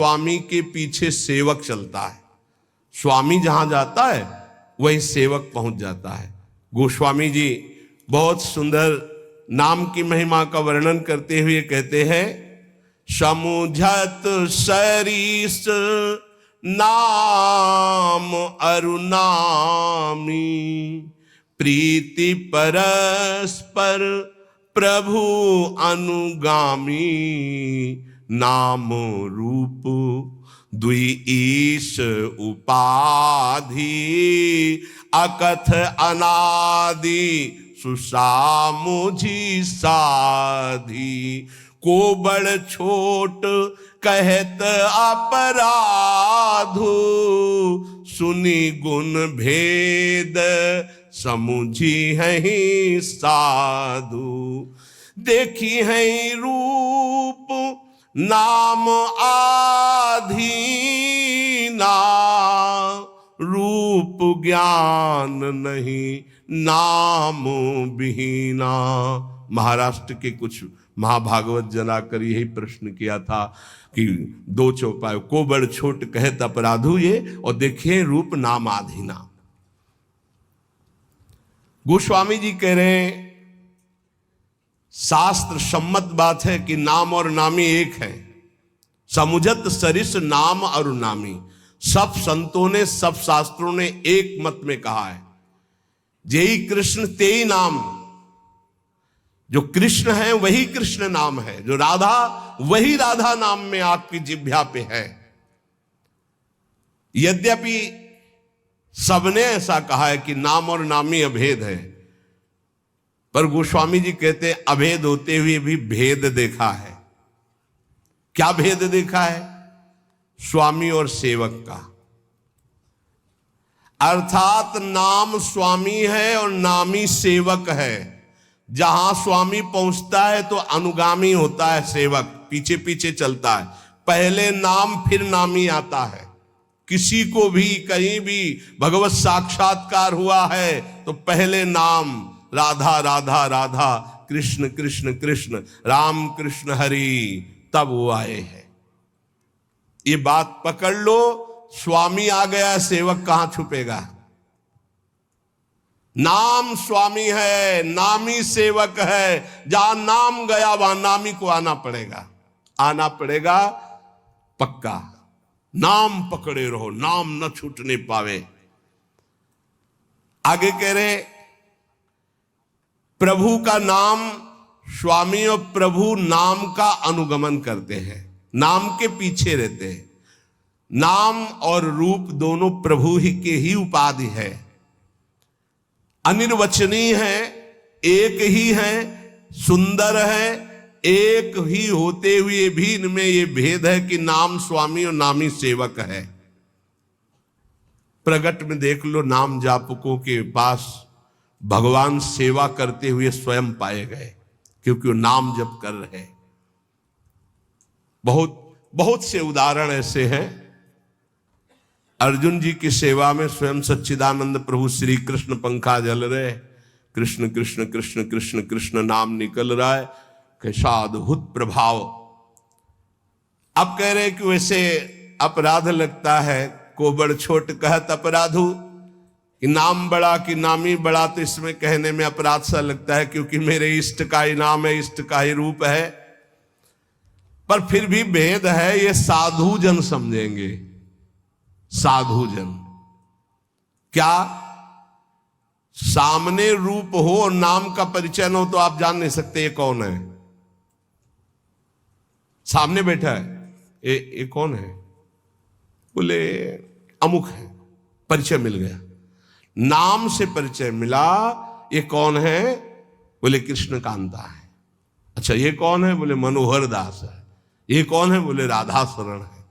स्वामी के पीछे सेवक चलता है। स्वामी जहां जाता है वही सेवक पहुंच जाता है। गोस्वामी जी बहुत सुंदर नाम की महिमा का वर्णन करते हुए कहते हैं, समुझत सरिस नाम अरुनामी, प्रीति परस्पर प्रभु अनुगामी, नाम रूप द्वि ईश उपाधि, अकथ अनादि सुसामुझी साधी, को बड़ छोट कहत अपराधु, सुनी गुण भेद समुझी है साधु, देखी है रूप नाम आधीना, रूप ज्ञान नहीं नाम बिहीना। महाराष्ट्र के कुछ महाभागवत जलाकर यही प्रश्न किया था कि दो चौपाई, को बड़ छोट कहत अपराधु ये, और देखिए रूप नाम आधीना। गोस्वामी जी कह रहे हैं शास्त्र सम्मत बात है कि नाम और नामी एक है। समुझत सरिस नाम और नामी, सब संतों ने सब शास्त्रों ने एक मत में कहा है, जेई कृष्ण तेई नाम। जो कृष्ण है वही कृष्ण नाम है, जो राधा वही राधा नाम में आपकी जिह्वा पे है। यद्यपि सबने ऐसा कहा है कि नाम और नामी अभेद है, पर गोस्वामी जी कहते हैं अभेद होते हुए भी भेद देखा है। क्या भेद देखा है? स्वामी और सेवक का। अर्थात नाम स्वामी है और नामी सेवक है। जहां स्वामी पहुंचता है तो अनुगामी होता है सेवक, पीछे पीछे चलता है। पहले नाम फिर नामी आता है। किसी को भी कहीं भी भगवत साक्षात्कार हुआ है तो पहले नाम राधा राधा राधा, कृष्ण कृष्ण कृष्ण, राम कृष्ण हरि, तब वो आए हैं। ये बात पकड़ लो, स्वामी आ गया, सेवक कहां छुपेगा। नाम स्वामी है, नामी सेवक है। जहां नाम गया वहां नामी को आना पड़ेगा, आना पड़ेगा पक्का। नाम पकड़े रहो, नाम न छूटने पावे। आगे कह रहे प्रभु का नाम, स्वामी और प्रभु नाम का अनुगमन करते हैं, नाम के पीछे रहते हैं। नाम और रूप दोनों प्रभु ही के ही उपाधि है, अनिर्वचनीय है, एक ही है, सुंदर है। एक ही होते हुए भी इनमें यह भेद है कि नाम स्वामी और नामी सेवक है। प्रगट में देख लो, नाम जापकों के पास भगवान सेवा करते हुए स्वयं पाए गए, क्योंकि वो नाम जप कर रहे। बहुत बहुत से उदाहरण ऐसे हैं। अर्जुन जी की सेवा में स्वयं सच्चिदानंद प्रभु श्री कृष्ण पंखा जल रहे, कृष्ण कृष्ण कृष्ण कृष्ण कृष्ण नाम निकल रहा है, कैसा अद्भुत प्रभाव। अब कह रहे कि वैसे अपराध लगता है, को बड़ छोट कहत अपराधु, कि नाम बड़ा कि नामी बड़ा, तो इसमें कहने में अपराध सा लगता है, क्योंकि मेरे इष्ट का ही नाम है, इष्ट का ही रूप है। पर फिर भी भेद है, ये साधु जन समझेंगे। साधु जन क्या, सामने रूप हो और नाम का परिचय न हो तो आप जान नहीं सकते ये कौन है। सामने बैठा है, ये कौन है? बोले अमुक है, परिचय मिल गया। नाम से परिचय मिला, ये कौन है? बोले कृष्ण कांता है। अच्छा, ये कौन है? बोले मनोहर दास है। ये कौन है? बोले राधा शरण है।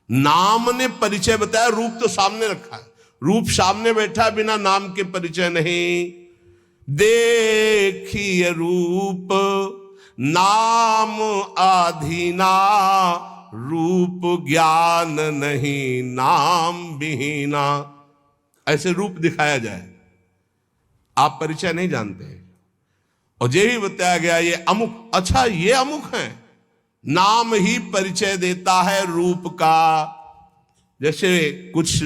नाम ने परिचय बताया, रूप तो सामने रखा है। रूप सामने बैठा, बिना नाम के परिचय नहीं। देखिए रूप नाम आधीना, रूप ज्ञान नहीं नाम बिहीना। ऐसे रूप दिखाया जाए, आप परिचय नहीं जानते, और ये भी बताया गया ये अमुक। अच्छा, ये अमुक है, नाम ही परिचय देता है रूप का। जैसे कुछ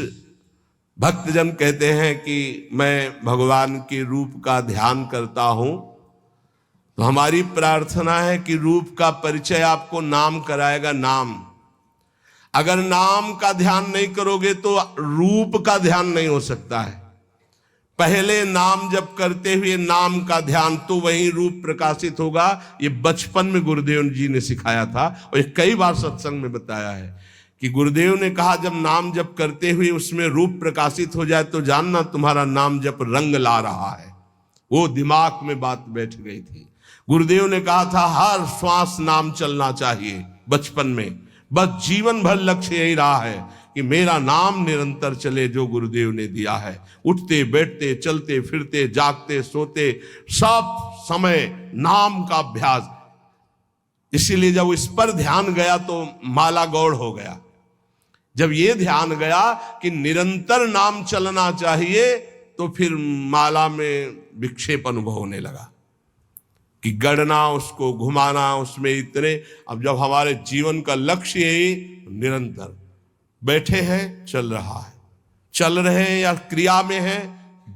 भक्तजन कहते हैं कि मैं भगवान के रूप का ध्यान करता हूं, तो हमारी प्रार्थना है कि रूप का परिचय आपको नाम कराएगा। नाम, अगर नाम का ध्यान नहीं करोगे तो रूप का ध्यान नहीं हो सकता है। पहले नाम जप करते हुए नाम का ध्यान, तो वही रूप प्रकाशित होगा। ये बचपन में गुरुदेव जी ने सिखाया था और ये कई बार सत्संग में बताया है कि गुरुदेव ने कहा जब नाम जप करते हुए उसमें रूप प्रकाशित हो जाए तो जानना तुम्हारा नाम जप रंग ला रहा है। वो दिमाग में बात बैठ गई थी। गुरुदेव ने कहा था हर श्वास नाम चलना चाहिए बचपन में, बस जीवन भर लक्ष्य यही रहा है कि मेरा नाम निरंतर चले जो गुरुदेव ने दिया है। उठते बैठते चलते फिरते जागते सोते सब समय नाम का अभ्यास। इसीलिए जब इस पर ध्यान गया तो माला गौड़ हो गया। जब ये ध्यान गया कि निरंतर नाम चलना चाहिए तो फिर माला में विक्षेप अनुभव होने लगा कि गढ़ना, उसको घुमाना, उसमें इतने। अब जब हमारे जीवन का लक्ष्य ही निरंतर बैठे हैं, चल रहा है, चल रहे हैं या क्रिया में है,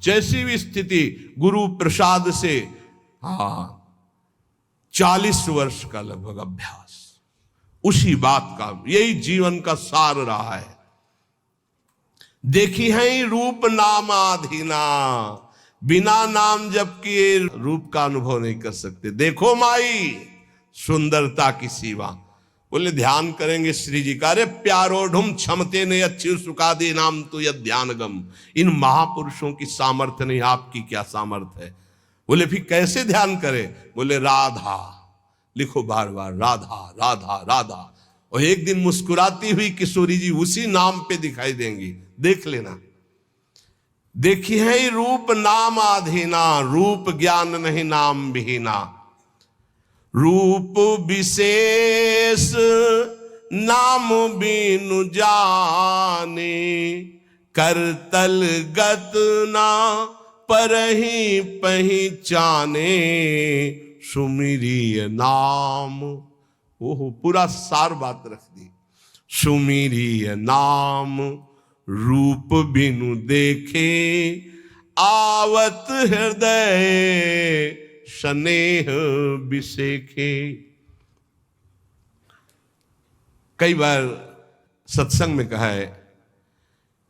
जैसी भी स्थिति, गुरु प्रसाद से 40 वर्ष का लगभग अभ्यास, उसी बात का, यही जीवन का सार रहा है। देखी है रूप नामाधीना, बिना नाम जप किए रूप का अनुभव नहीं कर सकते। देखो माई सुंदरता की सीमा। बोले ध्यान करेंगे श्री जी का, अरे प्यारो ढुम क्षमते ने अच्छी सुखादे नाम तो यह ध्यान गम। इन महापुरुषों की सामर्थ्य नहीं, आपकी क्या सामर्थ्य है। बोले फिर कैसे ध्यान करें? बोले राधा लिखो, बार बार राधा राधा राधा। और एक दिन मुस्कुराती हुई किशोरी जी उसी नाम पे दिखाई देंगी, देख लेना। देखी है रूप नाम आधीना, रूप ज्ञान नहीं नाम विहीना। रूप विशेष नाम बिनु जाने, करतल गत ना परहि पहचाने। सुमिरिय नाम, ओहो पूरा सार बात रख दी। सुमिरिय नाम रूप बिनु देखे, आवत हृदय स्नेह बिसेखे। कई बार सत्संग में कहा है,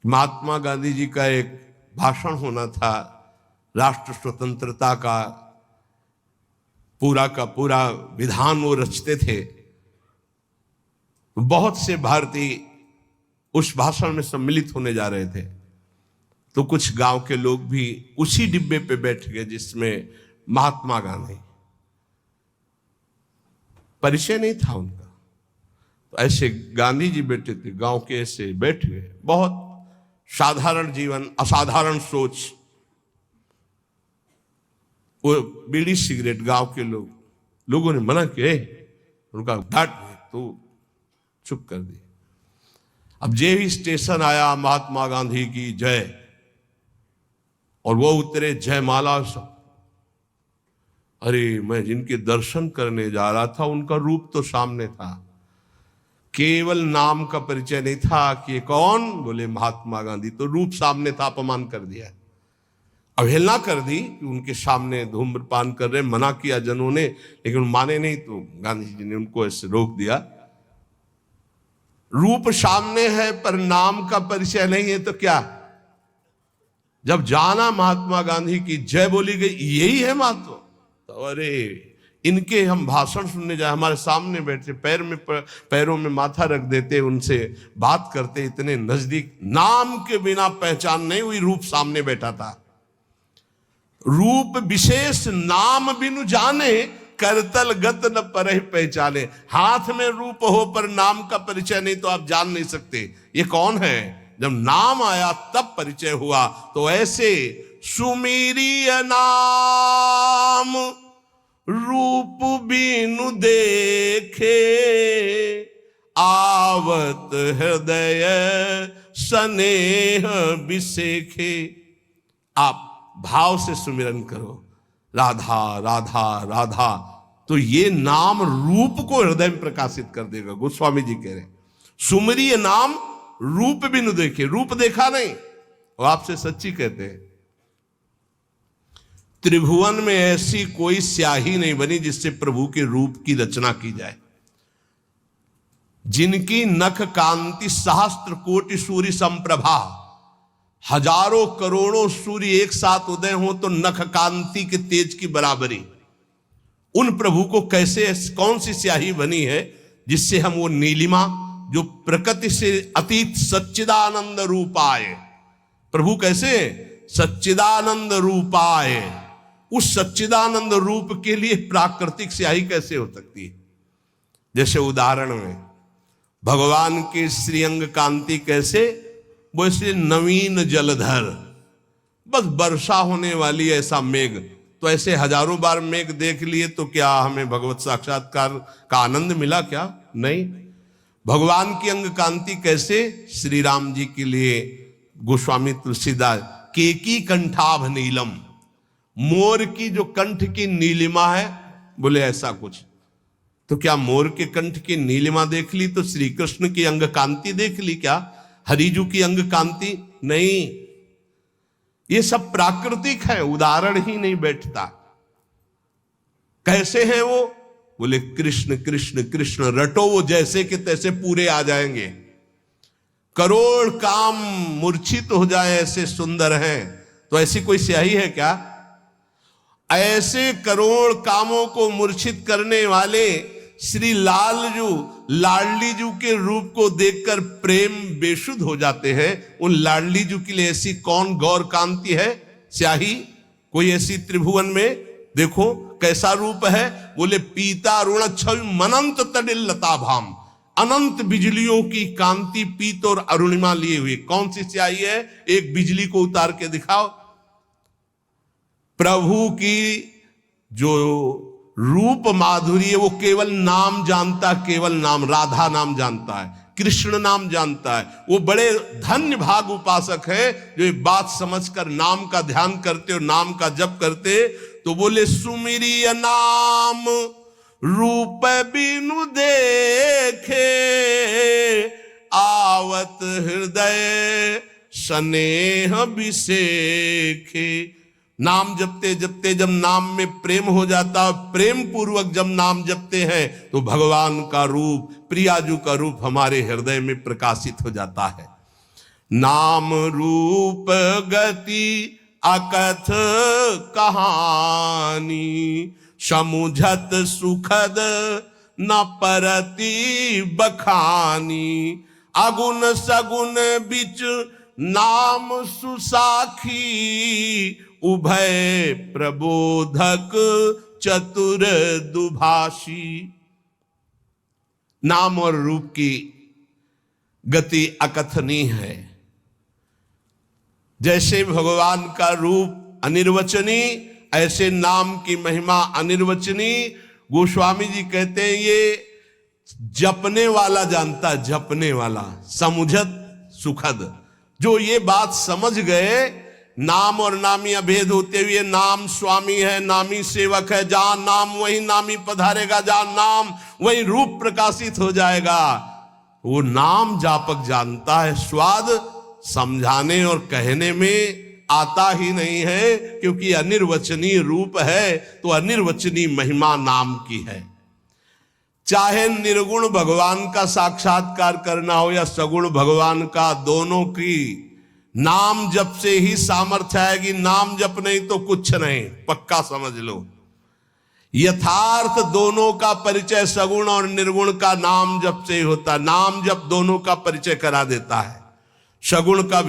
महात्मा गांधी जी का एक भाषण होना था, राष्ट्र स्वतंत्रता का पूरा विधान वो रचते थे। बहुत से भारतीय उस भाषण में सम्मिलित होने जा रहे थे, तो कुछ गांव के लोग भी उसी डिब्बे पे बैठ गए जिसमें महात्मा गांधी, परिचय नहीं था उनका। तो ऐसे गांधी जी बैठे थे, गांव के ऐसे बैठ गए, बहुत साधारण जीवन, असाधारण सोच। वो बीड़ी सिगरेट गांव के लोगों ने मना किया, उनका डांट तो चुप कर दी। अब जे ही स्टेशन आया, महात्मा गांधी की जय, और वो उतरे, जयमाला सब। अरे मैं जिनके दर्शन करने जा रहा था उनका रूप तो सामने था, केवल नाम का परिचय नहीं था कि ये कौन। बोले महात्मा गांधी। तो रूप सामने था, अपमान कर दिया, अवहेलना कर दी कि उनके सामने धूम्रपान कर रहे। मना किया जनों ने, लेकिन माने नहीं, तो गांधी जी ने उनको ऐसे रोक दिया। रूप सामने है पर नाम का परिचय नहीं है तो क्या। जब जाना महात्मा गांधी की जय बोली गई, यही है महत्व। तो अरे इनके हम भाषण सुनने जाए, हमारे सामने बैठते, पैरों में माथा रख देते, उनसे बात करते, इतने नजदीक। नाम के बिना पहचान नहीं हुई, रूप सामने बैठा था। रूप विशेष नाम बिनु जाने, करतल गत न परहि पहचाने। हाथ में रूप हो पर नाम का परिचय नहीं तो आप जान नहीं सकते ये कौन है। जब नाम आया तब परिचय हुआ। तो ऐसे सुमिरिय नाम रूप बिनु देखे, आवत हृदय स्नेह बिसेखे। आप भाव से सुमिरन करो, राधा राधा राधा। तो ये नाम रूप को हृदय में प्रकाशित कर देगा। गोस्वामी जी कह रहे हैं सुमरिय नाम रूप भी न देखे, रूप देखा नहीं। और आपसे सच्ची कहते हैं त्रिभुवन में ऐसी कोई स्याही नहीं बनी जिससे प्रभु के रूप की रचना की जाए। जिनकी नख कांति सहस्त्र कोटि सूर्य संप्रभा, हजारों करोड़ों सूर्य एक साथ उदय हो तो नख कांति के तेज की बराबरी। उन प्रभु को कैसे, कौन सी स्याही बनी है जिससे हम वो नीलिमा जो प्रकृति से अतीत सच्चिदानंद रूपाय, प्रभु कैसे सच्चिदानंद रूपाय, उस सच्चिदानंद रूप के लिए प्राकृतिक स्याही कैसे हो सकती है। जैसे उदाहरण में भगवान के श्रीअंग कांति कैसे, वो ऐसे नवीन जलधर, बस वर्षा होने वाली ऐसा मेघ। तो ऐसे हजारों बार मेघ देख लिए तो क्या हमें भगवत साक्षात्कार का आनंद मिला क्या? नहीं। भगवान की अंग कांति कैसे, श्री राम जी के लिए गोस्वामी तुलसीदास केकी कंठाभ नीलम, मोर की जो कंठ की नीलिमा है, बोले ऐसा कुछ। तो क्या मोर के कंठ की नीलिमा देख ली तो श्री कृष्ण की अंग कांति देख ली क्या? हरिजू की अंग कांति नहीं। ये सब प्राकृतिक है, उदाहरण ही नहीं बैठता। कैसे हैं वो? बोले कृष्ण कृष्ण कृष्ण रटो, वो जैसे के तैसे पूरे आ जाएंगे। करोड़ काम मूर्छित हो जाए ऐसे सुंदर हैं। तो ऐसी कोई स्याही है क्या? ऐसे करोड़ कामों को मूर्छित करने वाले श्री लालजू लाडली जू के रूप को देखकर प्रेम बेसुध हो जाते हैं। उन लाडली जू के लिए ऐसी कौन गौर कांति है, स्याही कोई ऐसी त्रिभुवन में? देखो कैसा रूप है। बोले पीता ऋण छवि मनंत तडिल लता भाम, अनंत बिजलियों की कांति पीत और अरुणिमा लिए हुए। कौन सी स्याही है? एक बिजली को उतार के दिखाओ। प्रभु की जो रूप माधुरी है वो केवल नाम जानता, केवल नाम, राधा नाम जानता है, कृष्ण नाम जानता है। वो बड़े धन्य भाग उपासक है जो ये बात समझकर नाम का ध्यान करते और नाम का जप करते। तो बोले सुमिरिय नाम रूप बिनु देखे, आवत हृदय स्नेह बिसेखे। नाम जपते जपते जब नाम में प्रेम हो जाता, प्रेम पूर्वक जब नाम जपते हैं तो भगवान का रूप, प्रियाजू का रूप हमारे हृदय में प्रकाशित हो जाता है। नाम रूप गति अकथ कहानी, समुझत सुखद न परति बखानी। अगुण सगुण बिच नाम सुसाखी, उभय प्रबोधक चतुर दुभाषी। नाम और रूप की गति अकथनीय है। जैसे भगवान का रूप अनिर्वचनीय, ऐसे नाम की महिमा अनिर्वचनीय। गोस्वामी जी कहते हैं ये जपने वाला जानता, जपने वाला, समुझत सुखद। जो ये बात समझ गए, नाम और नामी अभेद होते हुए नाम स्वामी है, नामी सेवक है, जहां नाम वही नामी पधारेगा, जहां नाम वही रूप प्रकाशित हो जाएगा। वो नाम जापक जानता है। स्वाद समझाने और कहने में आता ही नहीं है, क्योंकि अनिर्वचनीय रूप है तो अनिर्वचनीय महिमा नाम की है। चाहे निर्गुण भगवान का साक्षात्कार करना हो या सगुण भगवान का, दोनों की नाम जप से ही सामर्थ्य आएगी। नाम जप नहीं तो कुछ नहीं, पक्का समझ लो। यथार्थ दोनों का परिचय सगुण और निर्गुण का नाम जप से ही होता है। नाम जप दोनों का परिचय करा देता है। सगुण का